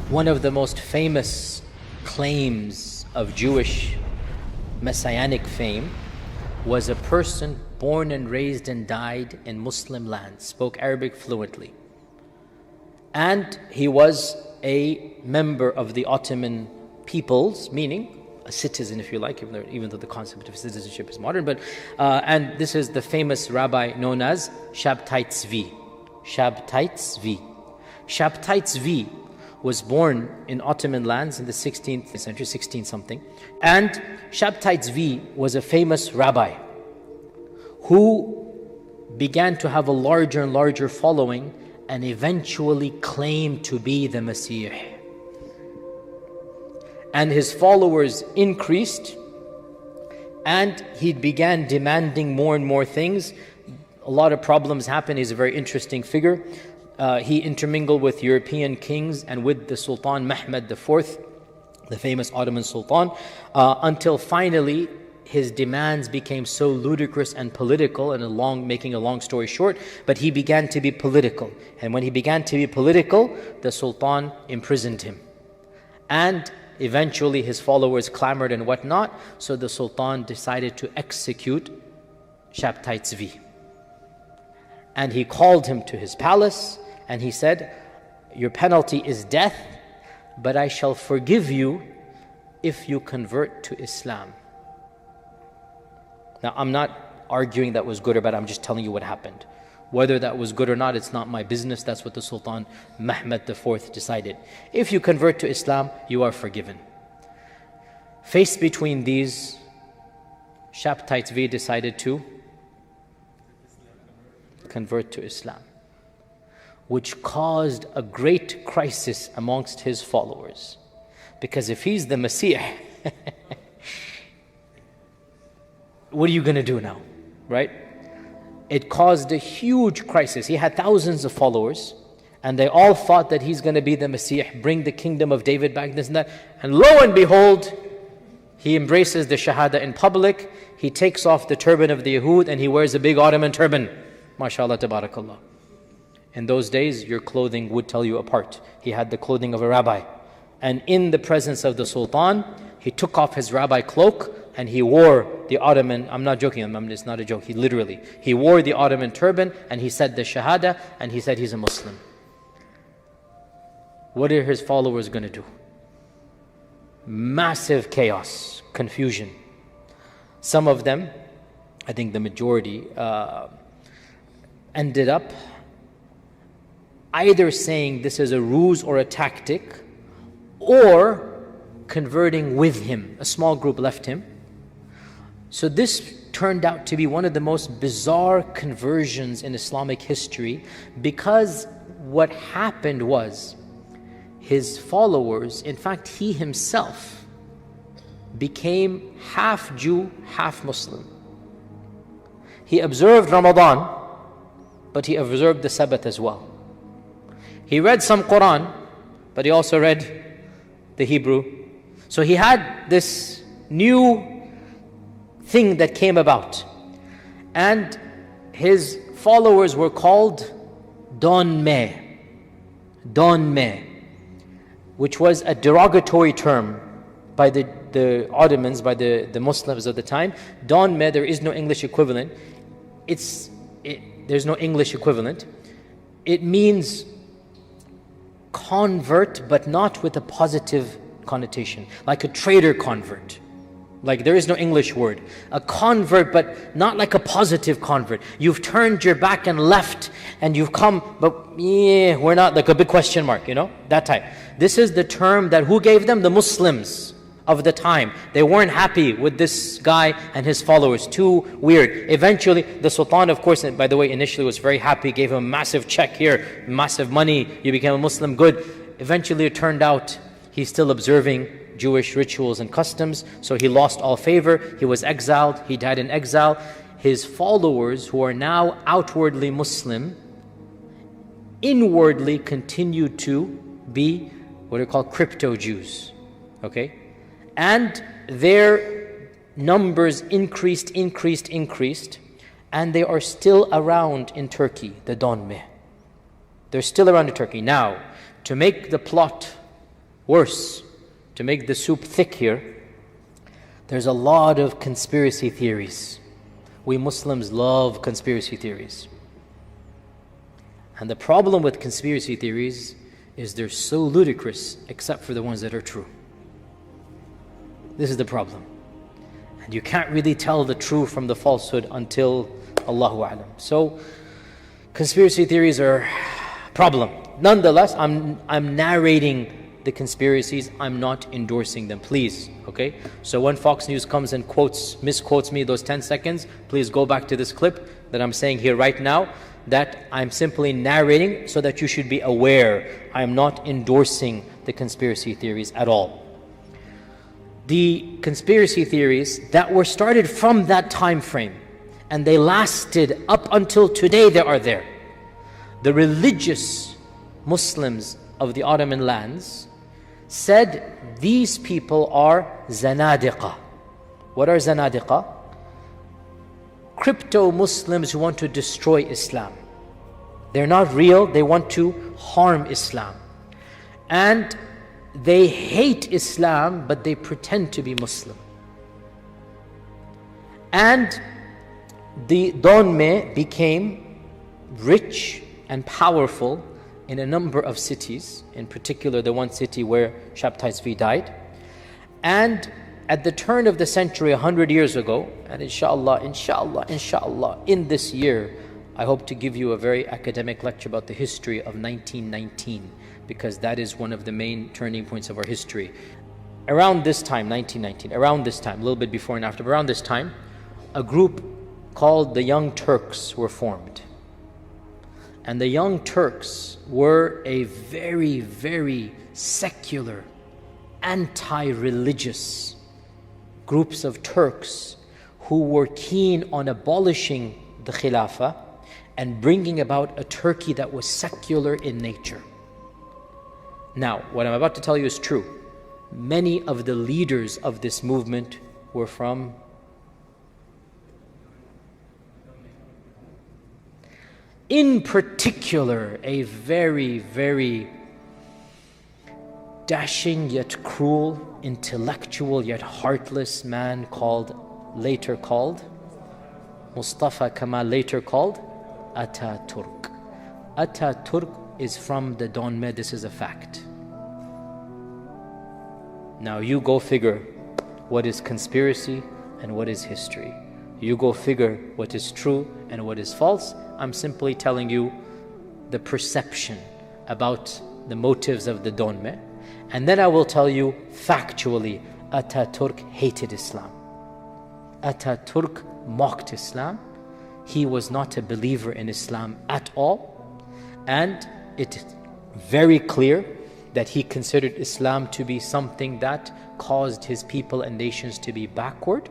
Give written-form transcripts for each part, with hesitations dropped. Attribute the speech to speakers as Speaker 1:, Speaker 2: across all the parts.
Speaker 1: One of the most famous claims of Jewish messianic fame was a person born and raised and died in Muslim lands, spoke Arabic fluently. And he was a member of the Ottoman peoples, meaning a citizen, if you like, even though the concept of citizenship is modern. And this is the famous rabbi known as Shabtai Tzvi. Shabtai Tzvi. Shabtai Tzvi was born in Ottoman lands in the 16th century, 16 something. And Shabtai Tzvi was a famous rabbi who began to have a larger and larger following and eventually claimed to be the Messiah. And his followers increased, and he began demanding more and more things. A lot of problems happened. He's a very interesting figure. He intermingled with European kings and with the Sultan Mehmed IV, the famous Ottoman Sultan, until finally his demands became so ludicrous and political, and making a long story short, but he began to be political. And when he began to be political, the Sultan imprisoned him. And eventually his followers clamored and whatnot, so the Sultan decided to execute Shabtai Tzvi. And he called him to his palace, and he said, "Your penalty is death, but I shall forgive you if you convert to Islam." Now, I'm not arguing that was good or bad, I'm just telling you what happened. Whether that was good or not, it's not my business. That's what the Sultan Mehmed IV decided. If you convert to Islam, you are forgiven. Faced between these, Shabtai Tzvi decided to convert to Islam, which caused a great crisis amongst his followers. Because if he's the Messiah, what are you going to do now, right? It caused a huge crisis. He had thousands of followers, and they all thought that he's going to be the Messiah, bring the kingdom of David back, this and that. And lo and behold, he embraces the Shahada in public. He takes off the turban of the Yahud, and he wears a big Ottoman turban. MashaAllah, tabarakallah. In those days, your clothing would tell you apart. He had the clothing of a rabbi. And in the presence of the Sultan, he took off his rabbi cloak, and he wore the Ottoman, I'm not joking, it's not a joke, he wore the Ottoman turban, and he said the Shahada, and he said he's a Muslim. What are his followers going to do? Massive chaos, confusion. Some of them, I think the majority, ended up either saying this is a ruse or a tactic, or converting with him. A small group left him. So this turned out to be one of the most bizarre conversions in Islamic history, because what happened was his followers, in fact he himself, became half Jew, half Muslim. He observed Ramadan, but he observed the Sabbath as well. He read some Quran, but he also read the Hebrew. So he had this new thing that came about, and his followers were called Donme, which was a derogatory term by the Ottomans, by the Muslims of the time. Donme, there is no English equivalent. There's no English equivalent. It means convert, but not with a positive connotation, like a traitor convert. Like there is no English word. A convert, but not like a positive convert. You've turned your back and left, and you've come, but yeah, we're not, like a big question mark, that type. This is the term that who gave them? The Muslims of the time. They weren't happy with this guy and his followers. Too weird. Eventually, the Sultan, of course, by the way, initially was very happy, gave him a massive check here, massive money, you became a Muslim, good. Eventually it turned out he's still observing Jewish rituals and customs, so he lost all favor. He was exiled. He died in exile. His followers, who are now outwardly Muslim, inwardly continued to be what are called crypto Jews. Okay? And their numbers increased, and they are still around in Turkey, the Donme. They're still around in Turkey. Now, to make the plot Worse, to make the soup thick here, there's a lot of conspiracy theories. We Muslims love conspiracy theories. And the problem with conspiracy theories is they're so ludicrous, except for the ones that are true. This is the problem. And you can't really tell the true from the falsehood until Allahu A'lam. So, conspiracy theories are a problem. Nonetheless, I'm narrating the conspiracies, I'm not endorsing them, please, okay? So when Fox News comes and misquotes me those 10 seconds, please go back to this clip that I'm saying here right now, that I'm simply narrating so that you should be aware. I am not endorsing the conspiracy theories at all. The conspiracy theories that were started from that time frame, and they lasted up until today, they are there. The religious Muslims of the Ottoman lands said these people are zanadiqa. What are zanadiqa? Crypto-Muslims who want to destroy Islam. They're not real, they want to harm Islam. And they hate Islam, but they pretend to be Muslim. And the Donme became rich and powerful in a number of cities, in particular the one city where Shabtai Tzvi died. And at the turn of the century, 100 years ago, and inshallah, in this year, I hope to give you a very academic lecture about the history of 1919, because that is one of the main turning points of our history. Around this time, 1919, around this time, a little bit before and after, but around this time, a group called the Young Turks were formed. And the Young Turks were a very, very secular, anti-religious groups of Turks who were keen on abolishing the Khilafah and bringing about a Turkey that was secular in nature. Now, what I'm about to tell you is true. Many of the leaders of this movement were from in particular, a very, very dashing yet cruel, intellectual yet heartless man later called Mustafa Kemal, later called Ataturk. Ataturk is from the Donme, this is a fact. Now you go figure what is conspiracy and what is history. You go figure what is true and what is false. I'm simply telling you the perception about the motives of the Donme. And then I will tell you factually, Ataturk hated Islam. Ataturk mocked Islam. He was not a believer in Islam at all. And it is very clear that he considered Islam to be something that caused his people and nations to be backward.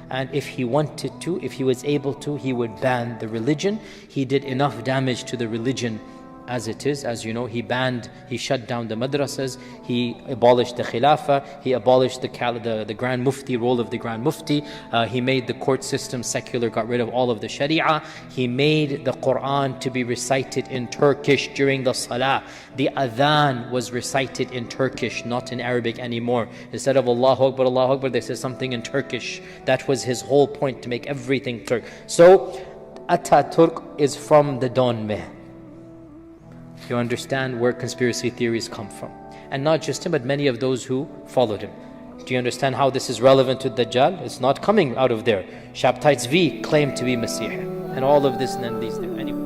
Speaker 1: And if he wanted to, if he was able to, he would ban the religion. He did enough damage to the religion as it is. As you know, he shut down the madrasas, he abolished the khilafah, he abolished the Grand Mufti, role of the Grand Mufti, he made the court system secular, got rid of all of the sharia, he made the Quran to be recited in Turkish during the salah. The adhan was recited in Turkish, not in Arabic anymore. Instead of Allahu Akbar, they said something in Turkish. That was his whole point, to make everything Turk. So Ataturk is from the Donme. You understand where conspiracy theories come from. And not just him, but many of those who followed him. Do you understand how this is relevant to Dajjal? It's not coming out of there. Shabtai Tzvi claimed to be Messiah. And all of this and then these things. Anyway.